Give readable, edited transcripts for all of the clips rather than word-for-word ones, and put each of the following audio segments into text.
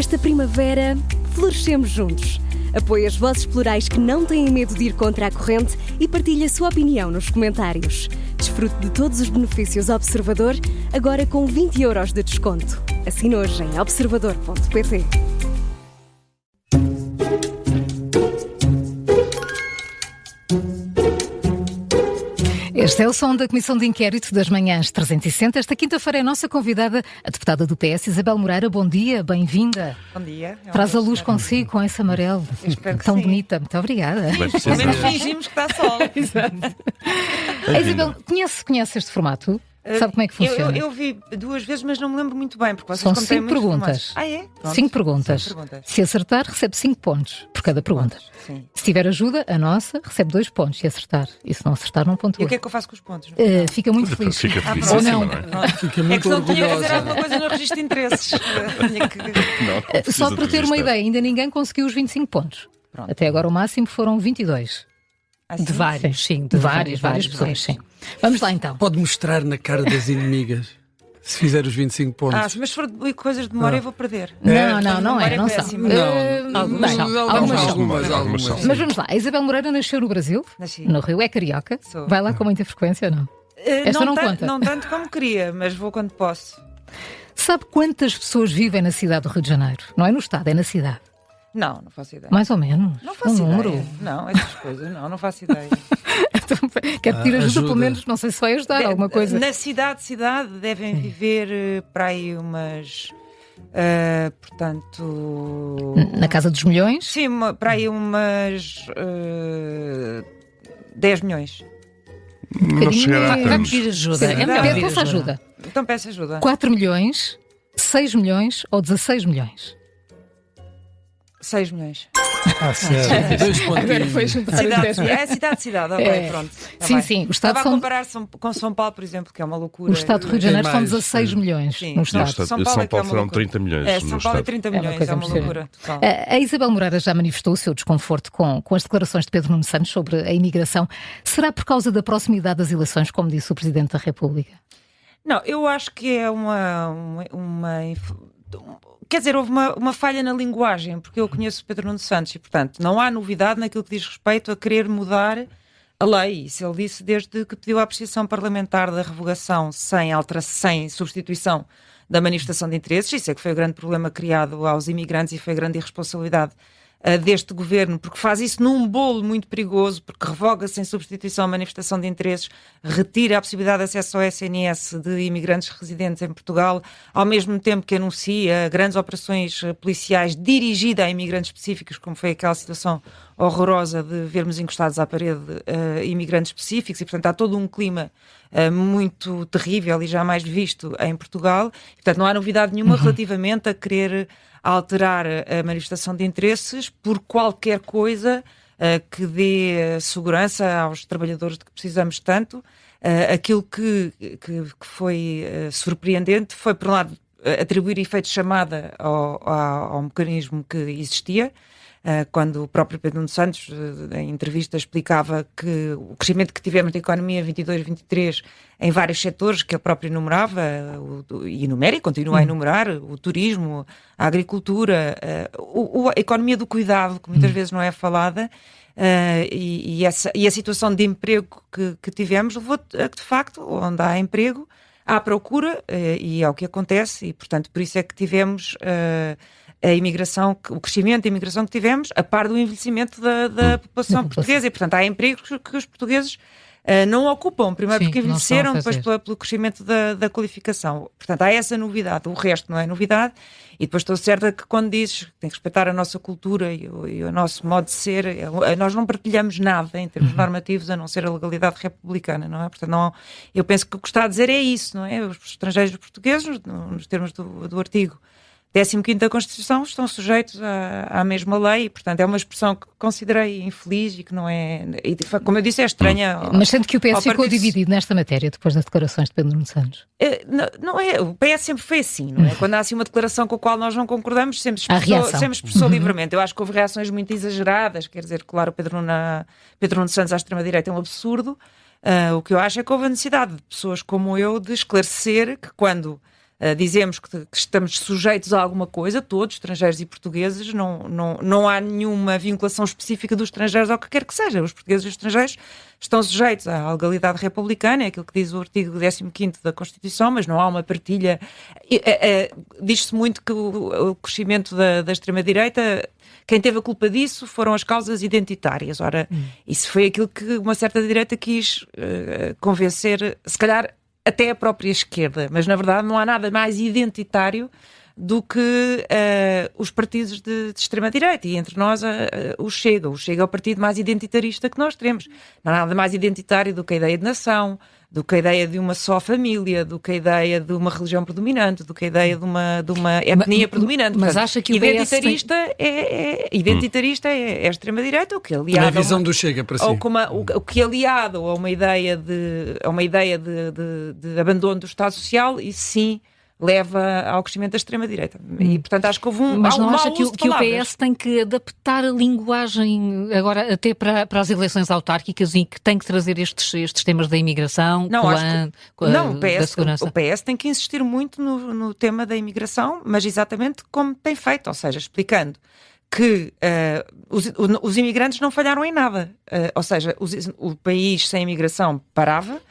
Esta primavera, florescemos juntos. Apoie as vozes plurais que não têm medo de ir contra a corrente e partilhe a sua opinião nos comentários. Desfrute de todos os benefícios Observador, agora com 20 € de desconto. Assine hoje em observador.pt. Este é o som da Comissão de Inquérito das Manhãs 360. Esta quinta-feira é a nossa convidada, a deputada do PS, Isabel Moreira. Bom dia, bem-vinda. Bom dia. Traz a luz consigo com esse amarelo. Tão sim. bonita. Muito obrigada. Pelo menos fingimos que está sol. Isabel, conhece este formato? Sabe como é que funciona? Eu vi 2 vezes, mas não me lembro muito bem, porque vocês São contêm 5 muitos perguntas. formatos. É? Pronto. 5 perguntas. 5 perguntas. Se acertar, recebe 5 pontos por cada pergunta. Sim. Se tiver ajuda, a nossa recebe 2 pontos se acertar. E se não acertar, não pontua. E o que é que eu faço com os pontos? Fica muito feliz. Fica pronto. felicíssima, Ou não é? Pronto. Fica É muito que não tinha que fazer orgulhosa. alguma coisa no registro de interesses. Tinha que... Não, precisa Só de para ter uma registrar. ideia, ainda ninguém conseguiu os 25 pontos. Pronto. Até agora o máximo foram 22. Assim? De vários, sim. De várias pessoas, sim. Vamos lá então. Pode mostrar na cara das inimigas se fizer os 25 pontos. Mas se for coisas de memória, eu vou perder. Não memória é, não são. péssima. Algumas são. Algumas são. Mas vamos lá, a Isabel Moreira nasceu no Brasil, Nasci. no Rio, é carioca. Sou. Vai lá com muita frequência ou não? Esta não conta. Não tanto como queria, mas vou quando posso. Sabe quantas pessoas vivem na cidade do Rio de Janeiro? Não é no estado, é na cidade. Não faço ideia. Mais ou menos. Não faço um número. ideia. Não, essas coisas, não faço ideia. Então, quero pedir ajuda, Ajuda. pelo menos, não sei se vai ajudar alguma coisa. Na cidade devem viver para aí umas... portanto... Na Casa dos Milhões? Sim, para aí umas 10 milhões. Não chegará a Vai tantos. pedir ajuda. Sim, Peça ajuda. Então peço ajuda. 4 milhões, 6 milhões ou 16 milhões? 6 milhões. Sério. 2 Agora foi pontinhos. juntar os Cidade, 10 milhões. cidade, ok, É. pronto. Tá Sim, bem. sim, o Estado Estava a são- comparar com São Paulo, por exemplo, que é uma loucura. O Estado do Rio de Janeiro Tem são mais, 16 milhões Sim. no Não, Estado. Estado- São São Paulo é que é Paulo uma serão loucura. 30 milhões É, no São Paulo é Estado. 30 É uma milhões, coisa é uma absurda. loucura total. A Isabel Moreira já manifestou o seu desconforto com as declarações de Pedro Nuno Santos sobre a imigração. Será por causa da proximidade das eleições, como disse o Presidente da República? Não, eu acho que é quer dizer, houve uma falha na linguagem, porque eu conheço o Pedro Nuno Santos e, portanto, não há novidade naquilo que diz respeito a querer mudar a lei. Isso ele disse desde que pediu a apreciação parlamentar da revogação sem substituição da manifestação de interesses. Isso é que foi o grande problema criado aos imigrantes e foi a grande irresponsabilidade deste governo, porque faz isso num bolo muito perigoso, porque revoga sem substituição a manifestação de interesses, retira a possibilidade de acesso ao SNS de imigrantes residentes em Portugal, ao mesmo tempo que anuncia grandes operações policiais dirigidas a imigrantes específicos, como foi aquela situação horrorosa de vermos encostados à parede imigrantes específicos, e portanto há todo um clima muito terrível e jamais visto em Portugal. Portanto, não há novidade nenhuma relativamente a querer alterar a manifestação de interesses por qualquer coisa que dê segurança aos trabalhadores de que precisamos tanto. Aquilo que foi surpreendente foi, por um lado, atribuir efeito de chamada ao mecanismo que existia, quando o próprio Pedro Nuno Santos, em entrevista, explicava que o crescimento que tivemos da economia 22-23 em vários setores que ele próprio enumerava, e enumera e continua a enumerar, o turismo, a agricultura, a economia do cuidado, que muitas vezes não é falada, e a situação de emprego que tivemos levou a que, de facto, onde há emprego, há procura, e é o que acontece, e, portanto, por isso é que tivemos a imigração, o crescimento da imigração que tivemos, a par do envelhecimento da população portuguesa, e, portanto, há empregos que os portugueses não ocupam, primeiro Sim, porque não estão a envelheceram, depois fazer. pelo crescimento da qualificação. Portanto, há essa novidade, o resto não é novidade, e depois estou certa que quando dizes que tem que respeitar a nossa cultura e o nosso modo de ser, nós não partilhamos nada em termos normativos, a não ser a legalidade republicana, não é? Portanto, não, eu penso que o que está a dizer é isso, não é? Os estrangeiros portugueses, nos termos do artigo 15º da Constituição, estão sujeitos à mesma lei, e, portanto, é uma expressão que considerei infeliz e que não é... E, como eu disse, é estranha. Mas sendo que o PS ao ficou Partido dividido nesta matéria depois das declarações de Pedro Nuno Santos. Não é, o PS sempre foi assim, não é? Quando há assim uma declaração com a qual nós não concordamos, sempre Há reação. expressou livremente. Eu acho que houve reações muito exageradas, quer dizer, claro, o Pedro Nuno Santos à extrema-direita é um absurdo. O que eu acho é que houve a necessidade de pessoas como eu de esclarecer que quando dizemos que estamos sujeitos a alguma coisa, todos, estrangeiros e portugueses, não há nenhuma vinculação específica dos estrangeiros ao que quer que seja. Os portugueses e os estrangeiros estão sujeitos à legalidade republicana, é aquilo que diz o artigo 15º da Constituição, mas não há uma partilha. Diz-se muito que o crescimento da extrema-direita, quem teve a culpa disso foram as causas identitárias. Ora, isso foi aquilo que uma certa direita quis convencer, se calhar até a própria esquerda, mas na verdade não há nada mais identitário do que os partidos de extrema-direita, e entre nós o Chega. O Chega é o partido mais identitarista que nós teremos. Não há nada mais identitário do que a ideia de nação, do que a ideia de uma só família, do que a ideia de uma religião predominante, do que a ideia de uma etnia predominante. Mas portanto, acha que o identitarista é a extrema-direita, o que aliado... A visão do Chega para si. Ou o que aliado a uma ideia de abandono do Estado Social, e sim leva ao crescimento da extrema-direita. E, portanto, acho que houve Mas não acha que o palavras. PS tem que adaptar a linguagem agora até para as eleições autárquicas e que tem que trazer estes temas da imigração, da segurança? O PS tem que insistir muito no tema da imigração, mas exatamente como tem feito, ou seja, explicando que os imigrantes não falharam em nada. Ou seja, o país sem imigração parava,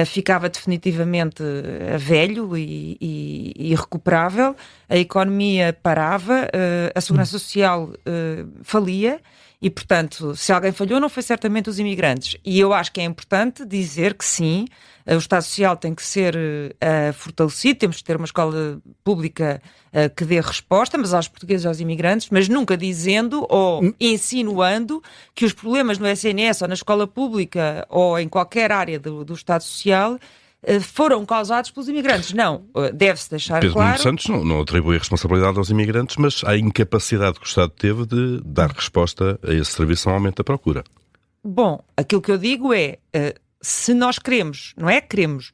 ficava definitivamente velho e irrecuperável, a economia parava, a segurança social falia, e, portanto, se alguém falhou, não foi certamente os imigrantes. E eu acho que é importante dizer que sim, o Estado Social tem que ser fortalecido, temos que ter uma escola pública que dê resposta, mas aos portugueses e aos imigrantes, mas nunca dizendo ou insinuando que os problemas no SNS ou na escola pública ou em qualquer área do Estado Social foram causados pelos imigrantes. Não, deve-se deixar Pedro claro... Nuno Santos não atribui a responsabilidade aos imigrantes, mas à incapacidade que o Estado teve de dar resposta a esse serviço ao aumento da procura. Bom, aquilo que eu digo é... se nós queremos, não é que queremos,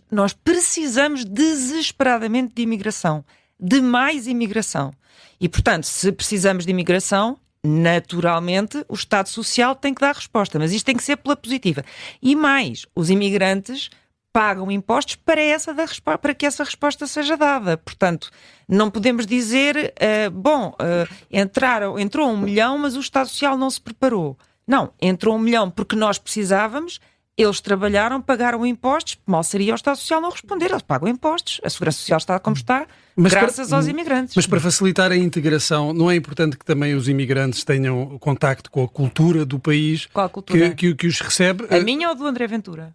nós precisamos desesperadamente de imigração, de mais imigração. E, portanto, se precisamos de imigração, naturalmente o Estado Social tem que dar resposta, mas isto tem que ser pela positiva. E mais, os imigrantes pagam impostos para que essa resposta seja dada. Portanto, não podemos dizer, entrou 1 milhão, mas o Estado Social não se preparou. Não, entrou 1 milhão porque nós precisávamos. Eles trabalharam, pagaram impostos, mal seria o Estado Social não responder, eles pagam impostos, a Segurança Social está como está, graças aos imigrantes. Mas para facilitar a integração, não é importante que também os imigrantes tenham contacto com a cultura do país? Qual a cultura? Que os recebe? A minha ou do André Ventura?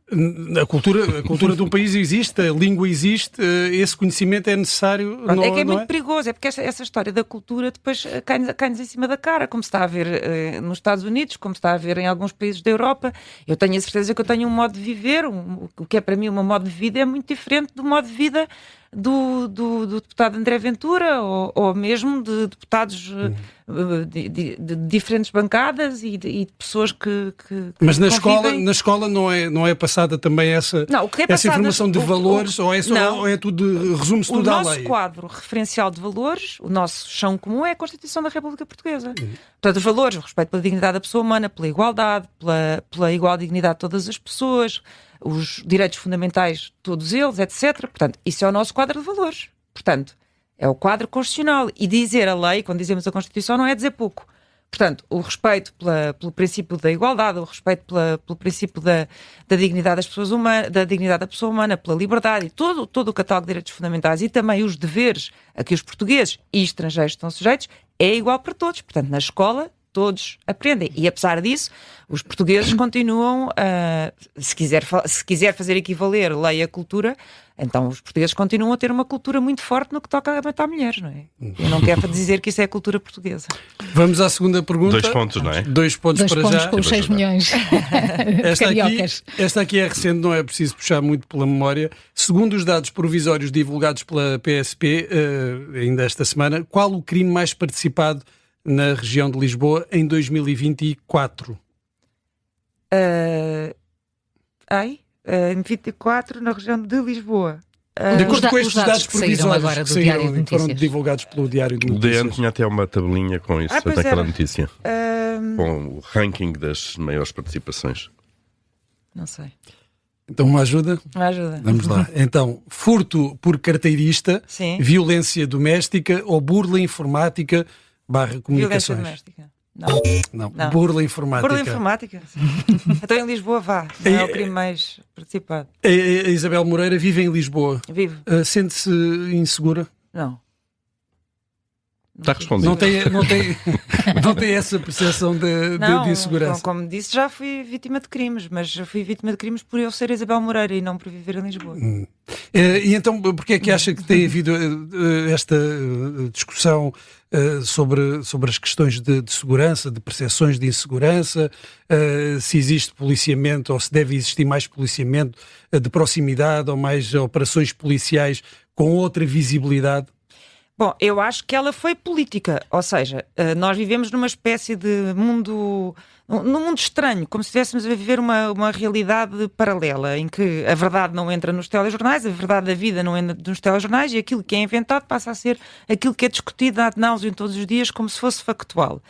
A cultura do país existe, a língua existe, esse conhecimento é necessário. Pronto, é que é muito perigoso, é porque essa história da cultura depois cai-nos em cima da cara, como se está a ver nos Estados Unidos, como se está a ver em alguns países da Europa. Eu tenho a certeza que eu tenho um modo de viver, o que é para mim um modo de vida é muito diferente do modo de vida do deputado André Ventura ou mesmo de deputados de diferentes bancadas e de pessoas que mas na escola não é passada também essa informação de valores ou é tudo, resume-se tudo à lei? O nosso quadro referencial de valores, o nosso chão comum é a Constituição da República Portuguesa. Portanto, os valores, o respeito pela dignidade da pessoa humana, pela igualdade, pela igual dignidade de todas as pessoas, os direitos fundamentais, todos eles, etc. Portanto, isso é o nosso quadro de valores. Portanto, é o quadro constitucional. E dizer a lei, quando dizemos a Constituição, não é dizer pouco. Portanto, o respeito pelo princípio da igualdade, o respeito pelo princípio da dignidade das pessoas humanas, da dignidade da pessoa humana, pela liberdade e todo o catálogo de direitos fundamentais e também os deveres a que os portugueses e estrangeiros estão sujeitos, é igual para todos. Portanto, na escola, todos aprendem. E, apesar disso, os portugueses continuam, se quiser fazer equivaler lei à cultura, então os portugueses continuam a ter uma cultura muito forte no que toca a matar mulheres, não é? Eu não quero dizer que isso é a cultura portuguesa. Vamos à segunda pergunta. 2 pontos, não é? 2 pontos para já. Com os 6 milhões. Esta aqui é recente, não é preciso puxar muito pela memória. Segundo os dados provisórios divulgados pela PSP, ainda esta semana, qual o crime mais participado na região de Lisboa em 2024? Em 24 na região de Lisboa. De acordo com estes dados provisórios agora do Diário de Notícias. Foram divulgados pelo Diário de O Notícias. DN tinha até uma tabelinha com isso, até aquela notícia. Com o ranking das maiores participações. Não sei. Então, uma ajuda? Uma ajuda. Vamos lá. Então, furto por carteirista, sim. Violência doméstica ou burla informática / comunicações? Violência doméstica. Não. Burla informática. Burla informática? Então em Lisboa não é o crime mais participado. A Isabel Moreira vive em Lisboa. Vive. Sente-se insegura? Não. Está respondido. Não tem essa percepção de insegurança. Como disse, já fui vítima de crimes, mas já fui vítima de crimes por eu ser Isabel Moreira e não por viver em Lisboa. E então, porquê é que acha que tem havido esta discussão sobre as questões de segurança, de percepções de insegurança, se existe policiamento ou se deve existir mais policiamento de proximidade ou mais operações policiais com outra visibilidade? Bom, eu acho que ela foi política, ou seja, nós vivemos numa espécie de mundo, num mundo estranho, como se estivéssemos a viver uma realidade paralela, em que a verdade não entra nos telejornais, a verdade da vida não entra nos telejornais e aquilo que é inventado passa a ser aquilo que é discutido ad nauseam todos os dias como se fosse factual.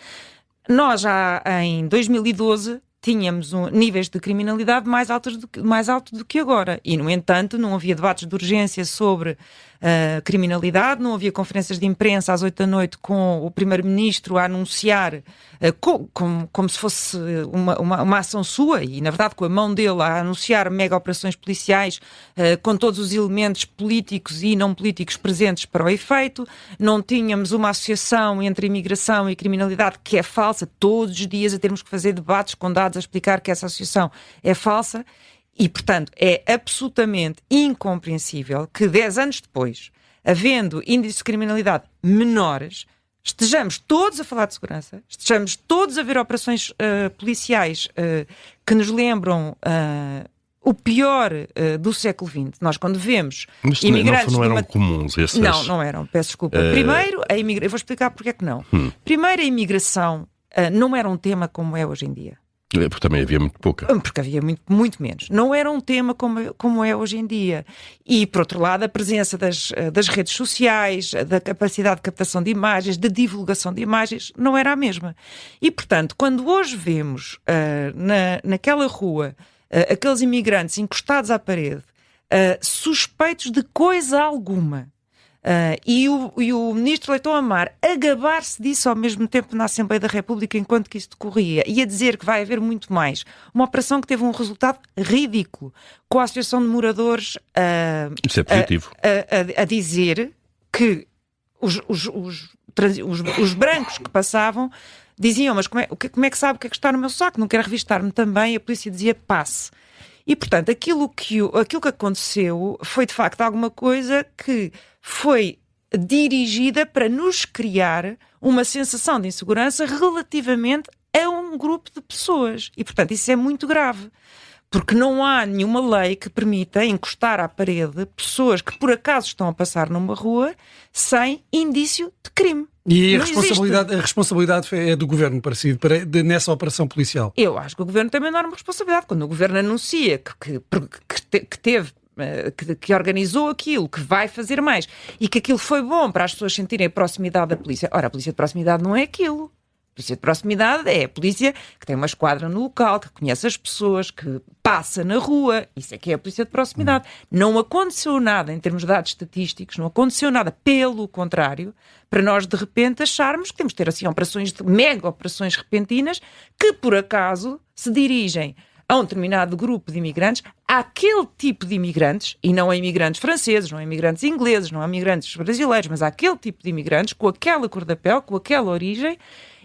Nós já em 2012 tínhamos níveis de criminalidade mais altos do que agora. E, no entanto, não havia debates de urgência sobre criminalidade, não havia conferências de imprensa às 8 da noite com o Primeiro-Ministro a anunciar como se fosse uma ação sua e, na verdade, com a mão dele a anunciar mega operações policiais com todos os elementos políticos e não políticos presentes para o efeito. Não tínhamos uma associação entre imigração e criminalidade que é falsa, todos os dias a termos que fazer debates com dados a explicar que essa associação é falsa. E, portanto, é absolutamente incompreensível que 10 anos depois, havendo índices de criminalidade menores, estejamos todos a falar de segurança, estejamos todos a ver operações policiais que nos lembram o pior do século XX. Nós, quando vemos imigrantes... Não eram comuns esses... Não eram, peço desculpa. Primeiro, eu vou explicar porque é que não. Primeiro, a imigração não era um tema como é hoje em dia. Porque também havia muito pouca. Porque havia muito menos. Não era um tema como é hoje em dia. E, por outro lado, a presença das redes sociais, da capacidade de captação de imagens, de divulgação de imagens, não era a mesma. E, portanto, quando hoje vemos naquela rua aqueles imigrantes encostados à parede, suspeitos de coisa alguma, e o ministro Leitão Amar a gabar-se disso ao mesmo tempo na Assembleia da República enquanto que isso decorria e a dizer que vai haver muito mais. Uma operação que teve um resultado ridículo, com a Associação de Moradores isso é positivo. A dizer que os brancos que passavam diziam, mas como é que sabe o que é que está no meu saco? Não quero revistar-me também. A polícia dizia passe. E, portanto, aquilo que aconteceu foi, de facto, alguma coisa que foi dirigida para nos criar uma sensação de insegurança relativamente a um grupo de pessoas. E, portanto, isso é muito grave. Porque não há nenhuma lei que permita encostar à parede pessoas que, por acaso, estão a passar numa rua sem indício de crime. E a responsabilidade é do Governo, parecido, nessa operação policial? Eu acho que o Governo tem uma enorme responsabilidade. Quando o Governo anuncia que organizou aquilo, que vai fazer mais e que aquilo foi bom para as pessoas sentirem a proximidade da polícia. Ora, a polícia de proximidade não é aquilo. A polícia de proximidade é a polícia que tem uma esquadra no local, que conhece as pessoas, que passa na rua. Isso é que é a polícia de proximidade. Não aconteceu nada em termos de dados estatísticos, não aconteceu nada, pelo contrário, para nós de repente acharmos que temos de ter assim mega operações repentinas que por acaso se dirigem a um determinado grupo de imigrantes, àquele tipo de imigrantes, e não a imigrantes franceses, não a imigrantes ingleses, não a imigrantes brasileiros, mas àquele tipo de imigrantes, com aquela cor da pele, com aquela origem,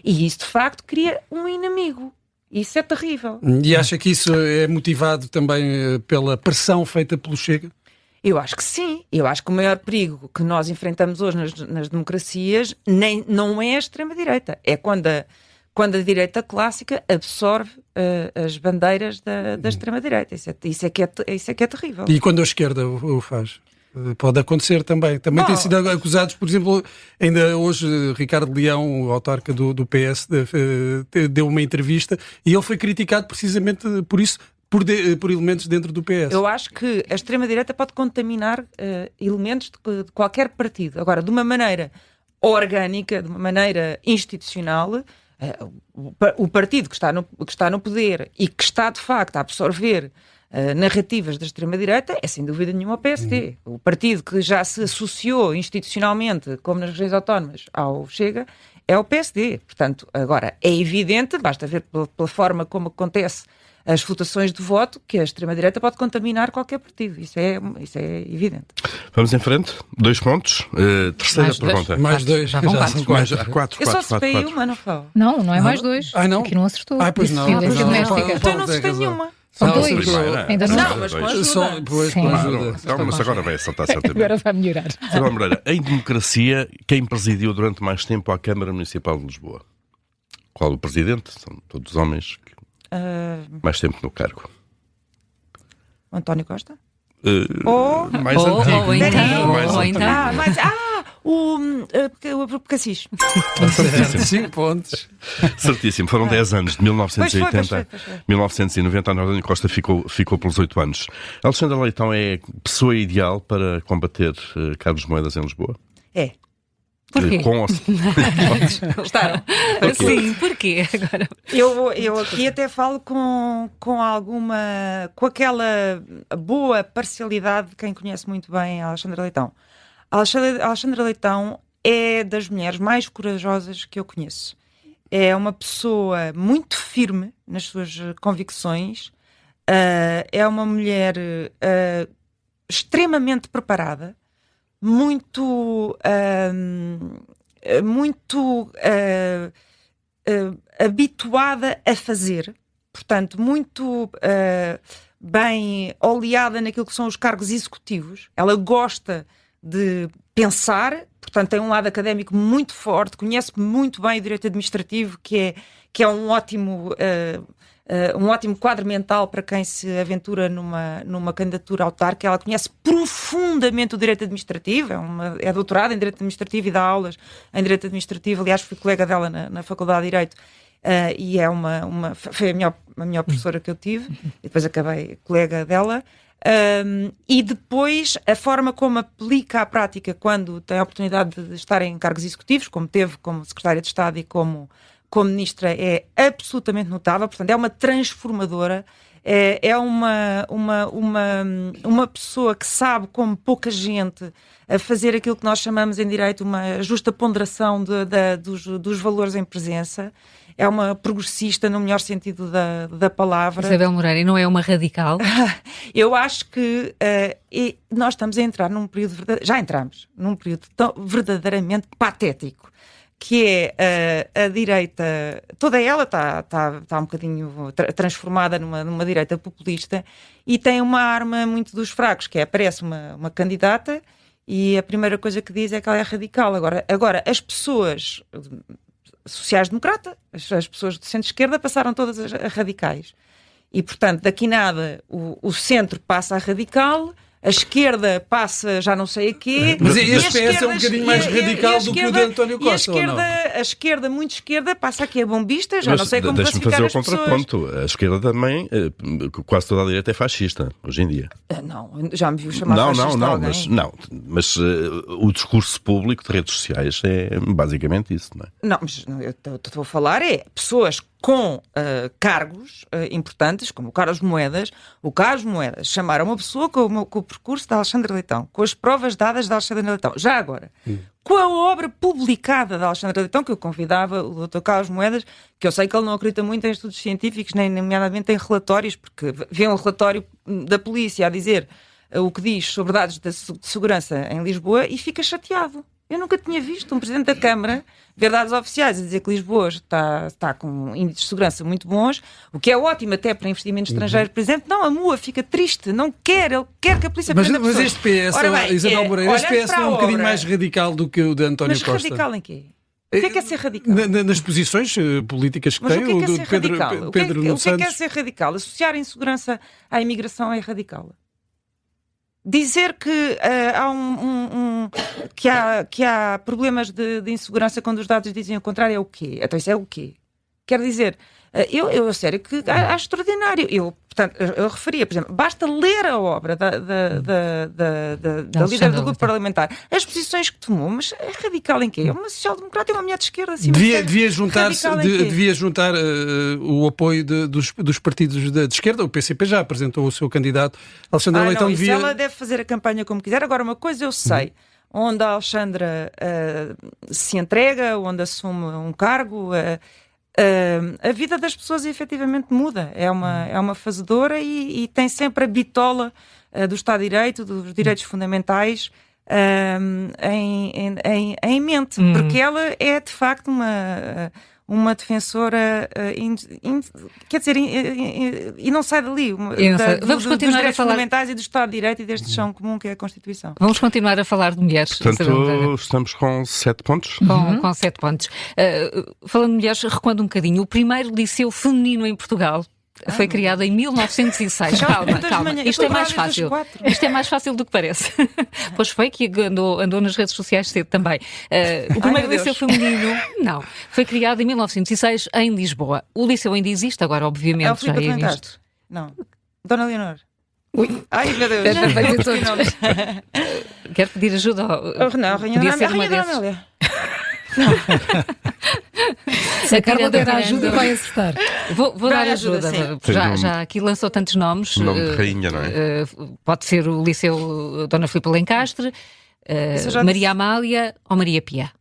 e isso de facto cria um inimigo. Isso é terrível. E acha que isso é motivado também pela pressão feita pelo Chega? Eu acho que sim. Eu acho que o maior perigo que nós enfrentamos hoje nas democracias não é a extrema-direita. É quando a direita clássica absorve as bandeiras da extrema-direita. Isso é que é terrível. E quando a esquerda o faz? Pode acontecer também. Também têm sido acusados, por exemplo, ainda hoje Ricardo Leão, o autarca do PS, deu uma entrevista e ele foi criticado precisamente por isso, por elementos dentro do PS. Eu acho que a extrema-direita pode contaminar elementos de qualquer partido. Agora, de uma maneira orgânica, de uma maneira institucional, o partido que está no poder e que está, de facto, a absorver narrativas da extrema-direita é sem dúvida nenhuma o PSD. O partido que já se associou institucionalmente, como nas regiões autónomas, ao Chega, é o PSD. Portanto, agora, é evidente, basta ver pela forma como acontece as votações de voto, que a extrema-direita pode contaminar qualquer partido. Isso é evidente. Vamos em frente. 2 pontos. Terceira pergunta. Mais 2. Já vão 4. Mais 4. Eu só acertei uma, não falo. Não é mais 2. Não? Aqui não acertou. Pois não. Violência doméstica. Então não acertei nenhuma. São Não, 2. Ainda não. Não, mas com ajuda. Com ajuda. Então, mas agora vai acertar certamente. Agora vai melhorar. Isabel Moreira, em democracia, quem presidiu durante mais tempo a Câmara Municipal de Lisboa? Qual o presidente? São todos homens. Mais tempo no cargo. António Costa? Mais antigo. Ou então. O Cassis. Certíssimo. 5 pontos. Certíssimo. Foram 10 anos, de 1980 a Pois foi. 1990. António Costa ficou pelos 8 anos. Alexandra Leitão é a pessoa ideal para combater Carlos Moedas em Lisboa? É. Porquê? Com ou Gostaram? Sim, porquê? Agora. Eu aqui até falo com aquela boa parcialidade de quem conhece muito bem a Alexandra Leitão. A Alexandra Leitão é das mulheres mais corajosas que eu conheço. É uma pessoa muito firme nas suas convicções, é uma mulher extremamente preparada, muito habituada a fazer, portanto, muito bem oleada naquilo que são os cargos executivos. Ela gosta de pensar, portanto, tem um lado académico muito forte, conhece muito bem o direito administrativo, que é um ótimo quadro mental para quem se aventura numa candidatura autárquica. Ela conhece profundamente o direito administrativo, é doutorada em direito administrativo e dá aulas em direito administrativo. Aliás, fui colega dela na Faculdade de Direito, e foi a melhor professora que eu tive, e depois acabei colega dela. E depois a forma como aplica à prática quando tem a oportunidade de estar em cargos executivos, como teve como secretária de Estado e como ministra, é absolutamente notável. Portanto, é uma transformadora, é uma pessoa que sabe, como pouca gente, a fazer aquilo que nós chamamos em direito uma justa ponderação dos valores em presença. É uma progressista no melhor sentido da palavra. Isabel Moreira, e não é uma radical? Eu acho que nós estamos a entrar num período, já entramos num período verdadeiramente patético, que é a direita, toda ela está um bocadinho transformada numa direita populista, e tem uma arma muito dos fracos, que é, aparece uma candidata e a primeira coisa que diz é que ela é radical. Agora as pessoas sociais-democrata, as pessoas de centro-esquerda passaram todas a radicais. E, portanto, daqui nada, o centro passa a radical, a esquerda passa já não sei a quê. Mas este PS é um bocadinho mais radical do que o de António Costa, ou não? A esquerda, muito esquerda, passa aqui a bombista, já não sei como classificar as pessoas. Deixa-me fazer o contraponto. A esquerda também, quase toda a direita é fascista, hoje em dia. Não, já me viu chamar fascista alguém? Mas o discurso público de redes sociais é basicamente isso, não é? Não, mas eu estou a falar pessoas com cargos importantes, como o Carlos Moedas. O Carlos Moedas chamaram uma pessoa com o percurso da Alexandra Leitão, com as provas dadas da Alexandra Leitão. Já agora, com a obra publicada da Alexandra Leitão, que eu convidava o Dr. Carlos Moedas, que eu sei que ele não acredita muito em estudos científicos, nem nomeadamente em relatórios, porque vê um relatório da polícia a dizer o que diz sobre dados de segurança em Lisboa e fica chateado. Eu nunca tinha visto um Presidente da Câmara ver dados oficiais a dizer que Lisboa está com índices de segurança muito bons, o que é ótimo até para investimentos estrangeiros, por exemplo. Não, a MUA fica triste, não quer, ele quer que a polícia prenda pessoas. Mas este PS, Isabel Moreira, este PS não é um bocadinho mais radical do que o de António Costa? Mas radical em quê? O que é ser radical? Nas posições políticas que tem, o que é ser radical? Pedro Nuno Santos. O que é ser radical? Associar a insegurança à imigração é radical. Dizer que há problemas de insegurança quando os dados dizem o contrário é o quê? Então isso é o quê? Quer dizer, eu a sério que acho extraordinário. Portanto, eu referia, por exemplo, basta ler a obra da líder do grupo parlamentar, as posições que tomou, mas é radical em quê? É uma social-democrata e uma mulher de esquerda. Assim, devia juntar o apoio dos partidos de esquerda. O PCP já apresentou o seu candidato. Alexandra Leitão devia... Ela deve fazer a campanha como quiser. Agora, uma coisa eu sei, onde a Alexandra se entrega, onde assume um cargo... a vida das pessoas efetivamente muda, é uma fazedora e tem sempre a bitola do Estado de Direito, dos direitos fundamentais em mente, porque ela é de facto uma defensora, quer dizer, e não sai dali Vamos continuar dos direitos a falar... fundamentais e do Estado de Direito e deste chão comum que é a Constituição. Vamos continuar a falar de mulheres. Portanto, estamos com 7 pontos? Com 7 pontos. Falando de mulheres, recuando um bocadinho, o primeiro liceu feminino em Portugal foi criado em 1906. Calma. Isto é mais fácil. Isto é mais fácil do que parece. Pois foi que andou nas redes sociais cedo também. O primeiro liceu feminino, não, foi criado em 1906 em Lisboa. O liceu ainda existe, agora obviamente é o Filipe já Alencastro. Não. Dona Leonor. Ui. Ai, meu Deus. Quero pedir ajuda. Não, podia ser uma dessas. Se a Carla der ajuda, vai acertar. Vou dar ajuda. Já aqui lançou tantos nomes. O nome de rainha, não é? Pode ser o Liceu Dona Filipe Alencastre, Maria Amália ou Maria Pia.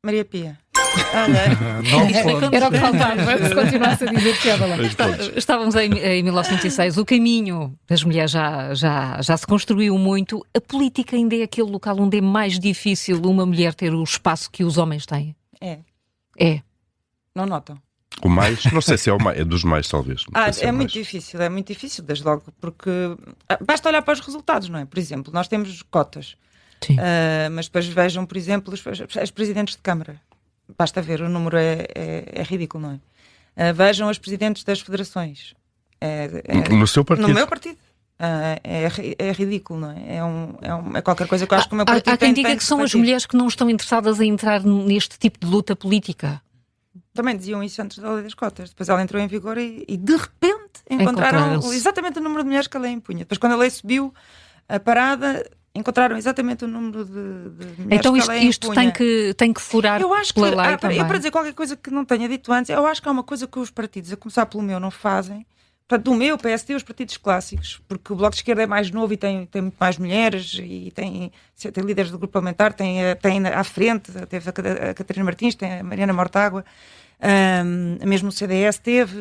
Maria Pia. Era o que faltava, se continuasse a dizer que era lá. Estávamos em 1906, o caminho das mulheres já se construiu muito. A política ainda é aquele local onde é mais difícil uma mulher ter o espaço que os homens têm. É. Não notam? O mais, não sei se é o mais, é dos mais, talvez. É muito difícil, desde logo, porque basta olhar para os resultados, não é? Por exemplo, nós temos cotas, mas depois vejam, por exemplo, as presidentes de Câmara. Basta ver, o número é ridículo, não é? Vejam as presidentes das federações. No seu partido? No meu partido. É ridículo, não é? É qualquer coisa que eu acho que o meu partido há quem diga que são as mulheres que não estão interessadas em entrar neste tipo de luta política. Também diziam isso antes da lei das cotas. Depois ela entrou em vigor e de repente encontraram exatamente o número de mulheres que a lei impunha. Depois, quando a lei subiu a parada, encontraram exatamente o número de mulheres então que a lei isto impunha. tem que furar pela lei também. Eu, para dizer qualquer coisa que não tenha dito antes, eu acho que há uma coisa que os partidos, a começar pelo meu, não fazem. Portanto, do meu, PSD, os partidos clássicos, porque o Bloco de Esquerda é mais novo e tem muito mais mulheres e tem líderes do grupo parlamentar, tem à frente, teve a Catarina Martins, tem a Mariana Mortágua, mesmo o CDS teve,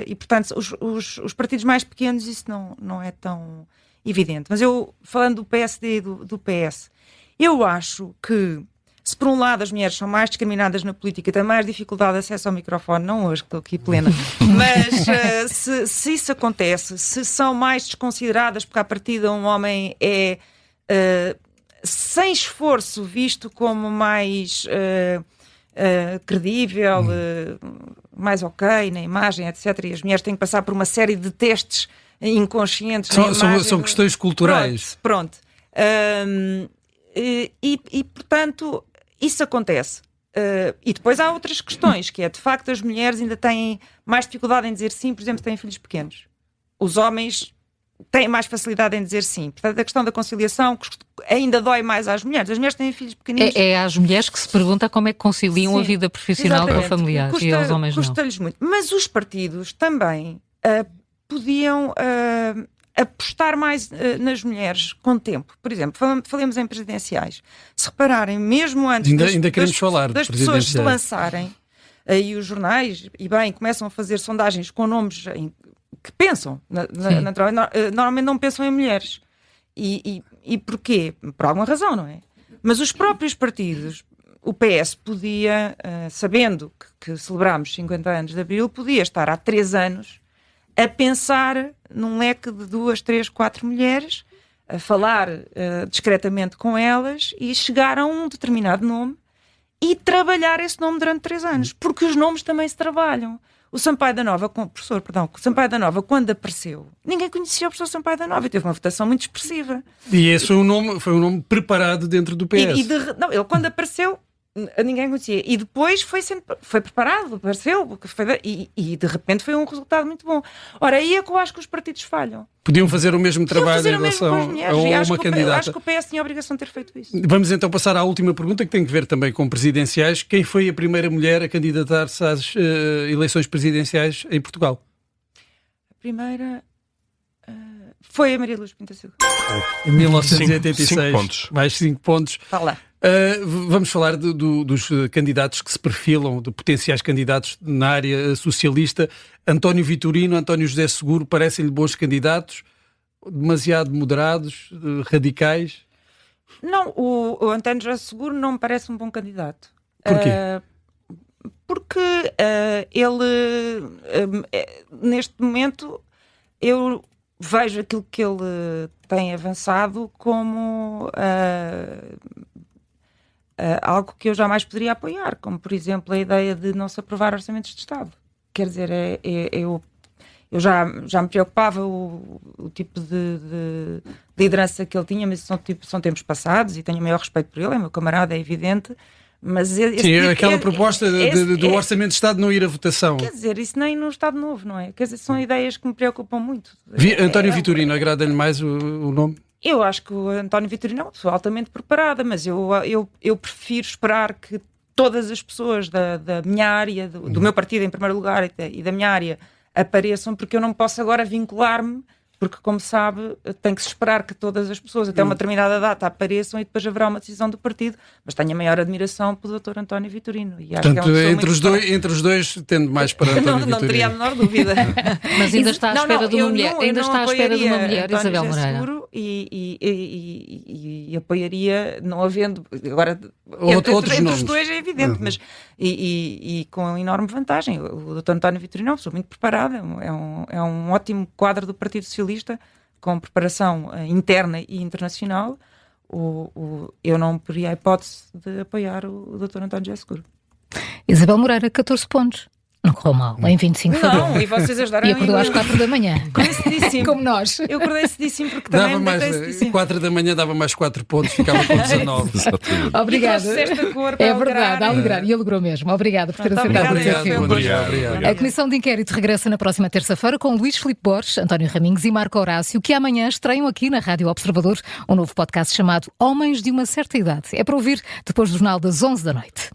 e portanto os partidos mais pequenos isso não é tão evidente. Mas eu, falando do PSD e do PS, eu acho que se por um lado as mulheres são mais discriminadas na política, têm mais dificuldade de acesso ao microfone, não hoje que estou aqui plena, mas se isso acontece, se são mais desconsideradas porque à partida um homem é sem esforço visto como mais credível, mais ok na imagem, etc. E as mulheres têm que passar por uma série de testes inconscientes. São questões culturais. Pronto. E portanto, isso acontece. E depois há outras questões, que é, de facto, as mulheres ainda têm mais dificuldade em dizer sim, por exemplo, se têm filhos pequenos. Os homens têm mais facilidade em dizer sim. Portanto, a questão da conciliação ainda dói mais às mulheres. As mulheres têm filhos pequeninos. É às mulheres que se pergunta como é que conciliam a vida profissional com a familiar, e aos homens não. Custa-lhes muito. Mas os partidos também podiam apostar mais nas mulheres com tempo. Por exemplo, falemos em presidenciais. Se repararem, mesmo antes das pessoas se lançarem, e os jornais, e bem, começam a fazer sondagens com nomes que pensam, normalmente não pensam em mulheres. E porquê? Por alguma razão, não é? Mas os próprios partidos, o PS podia, sabendo que celebramos 50 anos de Abril, podia estar há 3 anos a pensar num leque de 2, 3, 4 mulheres, a falar discretamente com elas e chegar a um determinado nome e trabalhar esse nome durante 3 anos, porque os nomes também se trabalham. O Sampaio da Nova, o Sampaio da Nova, quando apareceu, ninguém conhecia o professor Sampaio da Nova e teve uma votação muito expressiva. E esse foi um nome preparado dentro do PS. Ele, quando apareceu, ninguém conhecia. E depois foi preparado, apareceu, e de repente foi um resultado muito bom. Ora, aí é que eu acho que os partidos falham. Podiam fazer o mesmo trabalho em relação a uma candidata. Acho que o PS tinha a obrigação de ter feito isso. Vamos então passar à última pergunta, que tem a ver também com presidenciais. Quem foi a primeira mulher a candidatar-se às eleições presidenciais em Portugal? A primeira... foi a Maria Luz Pinto Silva. Em 1986. 5 pontos. Mais 5 pontos. Fala. Vamos falar dos candidatos que se perfilam, de potenciais candidatos na área socialista. António Vitorino, António José Seguro, parecem-lhe bons candidatos? Demasiado moderados, radicais? Não, o António José Seguro não me parece um bom candidato. Porquê? Porque ele, neste momento, eu vejo aquilo que ele tem avançado como algo que eu jamais poderia apoiar, como, por exemplo, a ideia de não se aprovar orçamentos de Estado. Quer dizer, eu já me preocupava o tipo de liderança que ele tinha, mas são tempos passados e tenho o maior respeito por ele, é meu camarada, é evidente. Mas sim, aquela proposta do Orçamento de Estado não ir à votação. Quer dizer, isso nem no Estado Novo, não é? Quer dizer, são ideias que me preocupam muito. António Vitorino, agrada-lhe mais o nome? Eu acho que o António Vitorino é uma pessoa altamente preparada, mas eu prefiro esperar que todas as pessoas da minha área, do meu partido em primeiro lugar e da minha área apareçam, porque eu não posso agora vincular-me, porque, como sabe, tem que se esperar que todas as pessoas até uma determinada data apareçam e depois haverá uma decisão do partido. Mas tenho a maior admiração pelo Dr. António Vitorino. E acho portanto, que é entre os dois, tendo mais para António Vitorino. Não teria a menor dúvida. Mas ainda está à espera de uma mulher. Ainda está à espera de uma mulher, Isabel Moreira. Seguro e apoiaria, não havendo... Agora, outros entre os dois é evidente, mas e com enorme vantagem. O Dr. António Vitorino é uma pessoa muito preparada, é um ótimo quadro do Partido Socialista, com preparação interna e internacional. Eu não teria a hipótese de apoiar o Dr. António José Seguro. Isabel Moreira, 14 pontos. Não correu mal, em 25 de abril. Não, e vocês ajudaram. E acordou às 4 da manhã. Como nós. Eu acordei cedíssimo porque também dava mais 4 da manhã, dava mais 4 pontos, ficava com 19. Obrigada. É verdade, alegrar. E alegrou mesmo. Obrigada por ter aceitado o desafio. Obrigado. A Comissão de Inquérito regressa na próxima terça-feira com Luís Filipe Borges, António Raminhos e Marco Horácio, que amanhã estreiam aqui na Rádio Observador um novo podcast chamado Homens de uma Certa Idade. É para ouvir depois do jornal das 11 da noite.